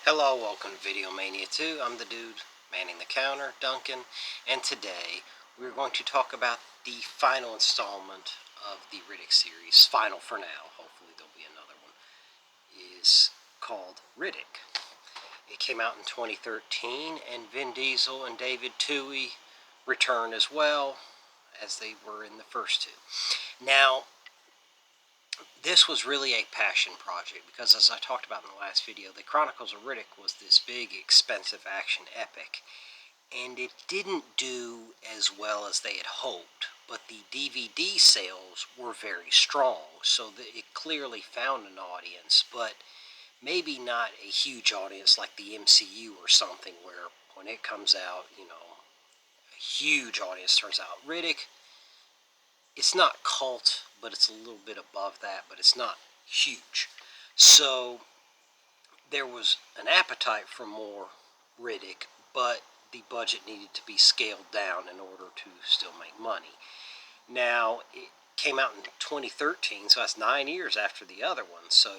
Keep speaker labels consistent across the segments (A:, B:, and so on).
A: Hello, welcome to Video Mania 2. I'm the dude manning the counter, Duncan, and today we're going to talk about the final installment of the Riddick series. Final for now, hopefully there'll be another one. Is called Riddick. It came out in 2013, and Vin Diesel and David Twohy return as well as they were in the first two. Now, this was really a passion project because, as I talked about in the last video, the Chronicles of Riddick was this big, expensive action epic, and it didn't do as well as they had hoped, but the DVD sales were very strong, so that it clearly found an audience, but maybe not a huge audience like the MCU or something, where when it comes out, a huge audience turns out. Riddick, it's not cult, but it's a little bit above that, but it's not huge. So there was an appetite for more Riddick, but the budget needed to be scaled down in order to still make money. Now, it came out in 2013, so that's 9 years after the other one. So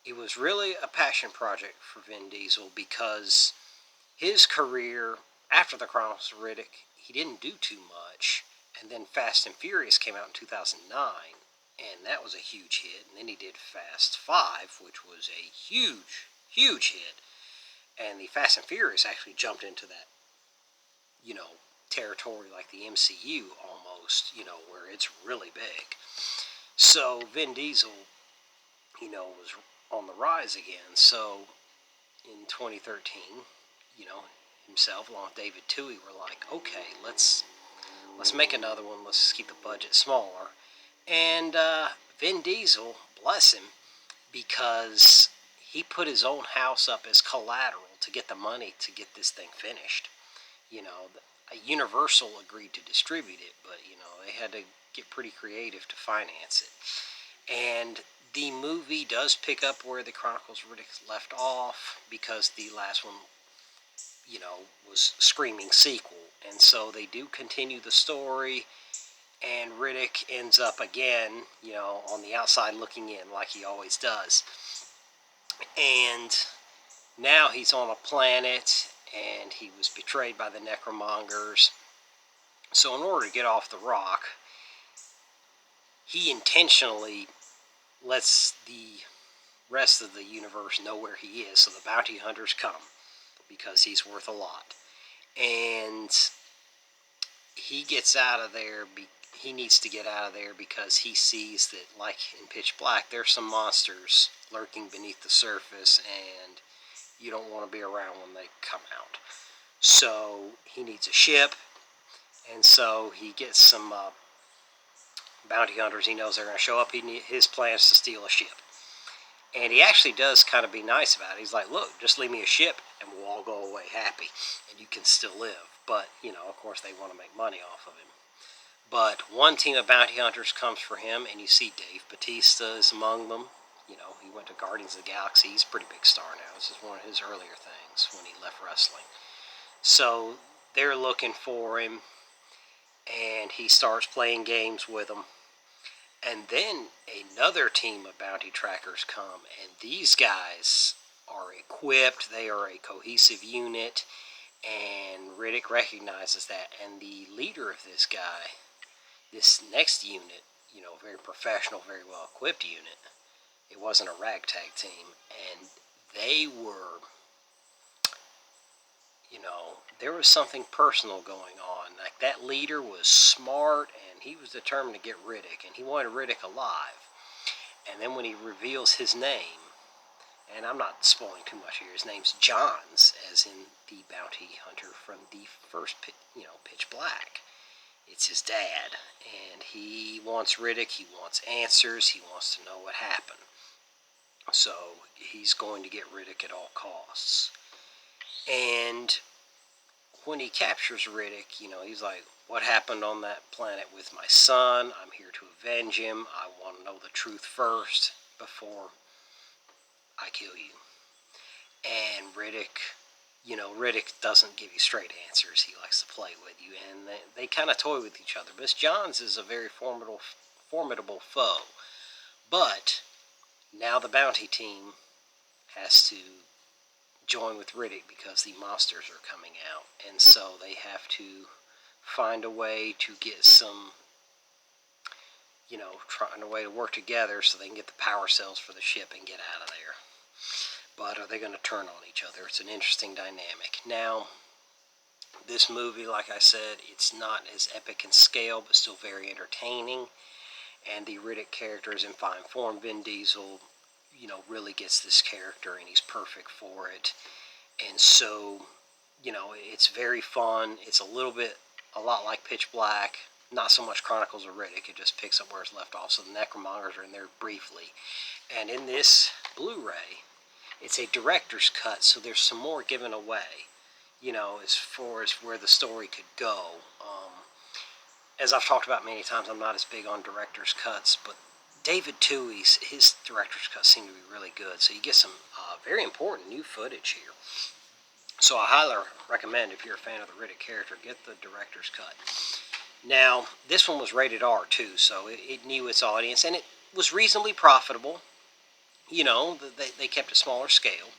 A: it was really a passion project for Vin Diesel because his career after the Chronicles of Riddick, he didn't do too much. And then Fast and Furious came out in 2009, and that was a huge hit. And then he did Fast 5, which was a huge, huge hit. And the Fast and Furious actually jumped into that, territory like the MCU almost, where it's really big. So Vin Diesel, was on the rise again. So in 2013, himself along with David Twohy were like, okay, let's make another one. Let's just keep the budget smaller. And Vin Diesel, bless him, because he put his own house up as collateral to get the money to get this thing finished. Universal agreed to distribute it, but, they had to get pretty creative to finance it. And the movie does pick up where the Chronicles of Riddick left off, because the last one, was screaming sequel. And so they do continue the story, and Riddick ends up again, on the outside looking in like he always does. And now he's on a planet, and he was betrayed by the necromongers. So in order to get off the rock, he intentionally lets the rest of the universe know where he is, so the bounty hunters come, because he's worth a lot. And he gets out of there. He needs to get out of there because he sees that, like in Pitch Black, there's some monsters lurking beneath the surface, and you don't want to be around when they come out. So he needs a ship, and so he gets some bounty hunters. He knows they're going to show up. His plan is to steal a ship. And he actually does kind of be nice about it. He's like, look, just leave me a ship, and we'll all go away happy, and you can still live. But, of course, they want to make money off of him. But one team of bounty hunters comes for him, and you see Dave Bautista is among them. He went to Guardians of the Galaxy. He's a pretty big star now. This is one of his earlier things when he left wrestling. So they're looking for him, and he starts playing games with them. And then another team of bounty trackers come, and these guys are equipped. They are a cohesive unit, and Riddick recognizes that. And the leader of this next unit, very professional, very well-equipped unit, it wasn't a ragtag team, and they were, there was something personal going on. Like, that leader was smart, and he was determined to get Riddick, and he wanted Riddick alive. And then when he reveals his name, and I'm not spoiling too much here, his name's Johns, as in the bounty hunter from the first, Pitch Black. It's his dad, and he wants Riddick, he wants answers, he wants to know what happened. So he's going to get Riddick at all costs. And when he captures Riddick, he's like, what happened on that planet with my son? I'm here to avenge him. I want to know the truth first before I kill you. And Riddick doesn't give you straight answers. He likes to play with you, and they kind of toy with each other. Miss Johns is a very formidable foe. But now the bounty team has to join with Riddick because the monsters are coming out, and so they have to find a way to get some, trying a way to work together so they can get the power cells for the ship and get out of there. But are they going to turn on each other? It's an interesting dynamic. Now, this movie, like I said, it's not as epic in scale, but still very entertaining. And the Riddick character is in fine form. Vin Diesel, really gets this character, and he's perfect for it. And so, it's very fun. It's a lot like Pitch Black. Not so much Chronicles of Riddick. It just picks up where it's left off. So the Necromongers are in there briefly. And in this Blu-ray, it's a director's cut, so there's some more given away, as far as where the story could go. As I've talked about many times, I'm not as big on director's cuts, but David Tuohy's, his director's cuts seem to be really good. So you get some very important new footage here. So I highly recommend, if you're a fan of the Riddick character, get the director's cut. Now, this one was rated R too, so it knew its audience, and it was reasonably profitable. They kept a smaller scale,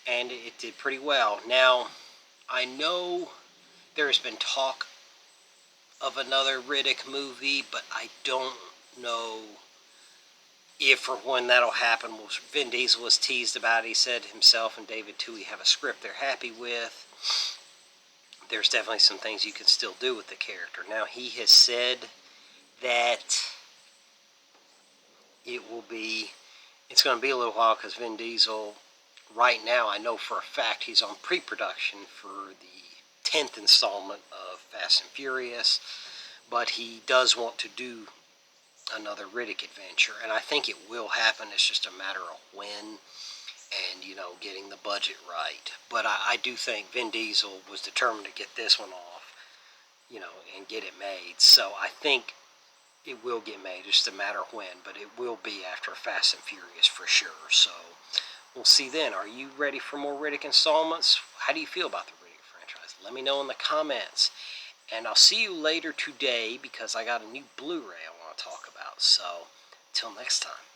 A: and it did pretty well. Now, I know there has been talk of another Riddick movie, but I don't know if or when that'll happen. Vin Diesel was teased about it. He said himself and David Twohy have a script they're happy with. There's definitely some things you can still do with the character. Now, he has said that it's going to be a little while because Vin Diesel, right now, I know for a fact he's on pre-production for the 10th installment of Fast and Furious, but he does want to do another Riddick adventure, and I think it will happen. It's just a matter of when and, getting the budget right. But I do think Vin Diesel was determined to get this one off, and get it made. So I think it will get made, just a matter of when, but it will be after Fast and Furious for sure. So we'll see then. Are you ready for more Riddick installments? How do you feel about the Riddick franchise? Let me know in the comments. And I'll see you later today because I got a new Blu-ray I want to talk about. So, till next time.